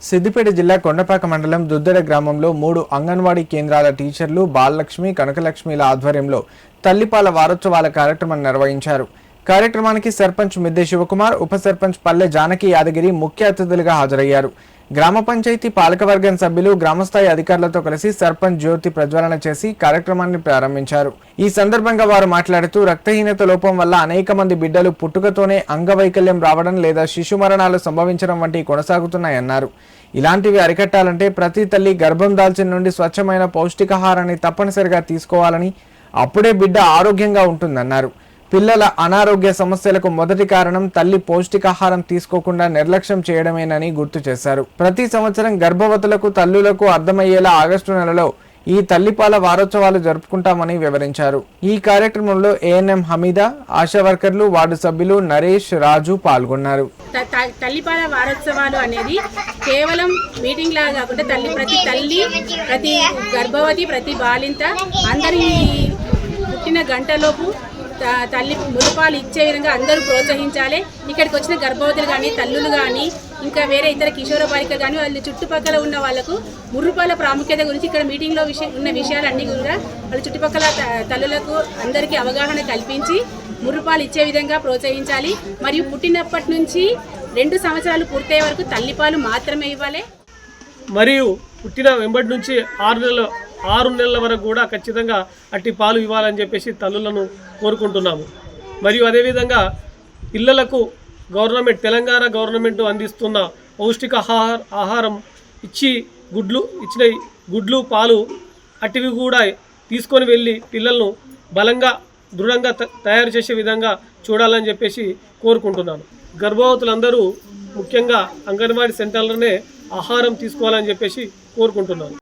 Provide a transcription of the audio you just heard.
సిద్దిపేట జిల్లా కొండపాక మండలం దుద్దెడ గ్రామంలో 3 అంగన్వాడీ కేంద్రాల టీచర్లు బాలలక్ష్మి, కనకలక్ష్మిల ఆధ్వర్యంలో తల్లిపాల వారోత్సవాల కార్యక్రమం నిర్వహించారు. కార్యక్రమానికి సర్పంచ్ మిద్దె శివకుమార్, ఉప సర్పంచ్ పల్లె జానకి యాదగిరి ముఖ్య అతిథులుగా హాజరయ్యారు. గ్రామ పంచాయతీ పాలకవర్గం సభ్యులు గ్రామస్థాయి అధికారులతో కలిసి సర్పంచ్ జ్యోతి ప్రజ్వలన చేసి కార్యక్రమాన్ని ప్రారంభించారు. ఈ సందర్భంగా వారు మాట్లాడుతూ రక్తహీనత లోపం వల్ల అనేక మంది బిడ్డలు పుట్టుకతోనే అంగవైకల్యం రావడం లేదా శిశు మరణాలు సంభవించడం వంటి కొనసాగుతున్నాయన్నారు. ఇలాంటివి అరికట్టాలంటే ప్రతి తల్లి గర్భం దాల్చిన నుండి స్వచ్ఛమైన పౌష్టికాహారాన్ని తప్పనిసరిగా తీసుకోవాలని, అప్పుడే బిడ్డ ఆరోగ్యంగా ఉంటుందన్నారు. పిల్లల అనారోగ్య సమస్యలకు మొదటి కారణం తల్లి పౌష్టికాహారం తీసుకోకుండా నిర్లక్ష్యం చేయడమేనని గుర్తు చేశారు. ప్రతి సంవత్సరం గర్భవతులకు, తల్లులకు అర్థమయ్యేలా ఆగస్టు నెలలో ఈ తల్లిపాల వారోత్సవాలు జరుపుకుంటామని వివరించారు. ఈ కార్యక్రమంలో ఏఎన్ఎం హమీదా, ఆశా వర్కర్లు, వార్డు సభ్యులు నరేష్, రాజు పాల్గొన్నారు. తల్లిపాల వారోత్సవాలు అనేది కేవలం మీటింగ్ లాగా కాకుండా ప్రతి తల్లి, ప్రతి గర్భవతి, ప్రతి బాలింత అందరి పుట్టిన గంటలోపు తల్లి మురుపాలు ఇచ్చే విధంగా అందరూ ప్రోత్సహించాలి. ఇక్కడికి వచ్చిన గర్భవతులు కానీ, తల్లులు కానీ, ఇంకా వేరే ఇతర కిషోర బాలికలు కానీ వాళ్ళ చుట్టుపక్కల ఉన్న వాళ్ళకు మురుపాల ప్రాముఖ్యత గురించి ఇక్కడ మీటింగ్లో ఉన్న విషయాలన్నీ కూడా వాళ్ళ చుట్టుపక్కల తల్లులకు అందరికీ అవగాహన కల్పించి మురుపాలు ఇచ్చే విధంగా ప్రోత్సహించాలి. మరియు పుట్టినప్పటి నుంచి 2 సంవత్సరాలు పూర్తయ్యే వరకు తల్లిపాలు మాత్రమే ఇవ్వాలి. మరియు పుట్టిన వెంబడి నుంచి 6 నెలల వరకు కూడా ఖచ్చితంగా అట్టి పాలు ఇవ్వాలని చెప్పేసి తల్లులను కోరుకుంటున్నాము. మరియు అదేవిధంగా పిల్లలకు తెలంగాణ గవర్నమెంట్ అందిస్తున్న పౌష్టిక ఆహారం ఇచ్చిన గుడ్లు, పాలు అటివి కూడా తీసుకొని వెళ్ళి పిల్లలను బలంగా, దృఢంగా తయారు చేసే విధంగా చూడాలని చెప్పేసి కోరుకుంటున్నాను. గర్భవతులందరూ ముఖ్యంగా అంగన్వాడీ సెంటర్లనే ఆహారం తీసుకోవాలని చెప్పేసి కోరుకుంటున్నాను.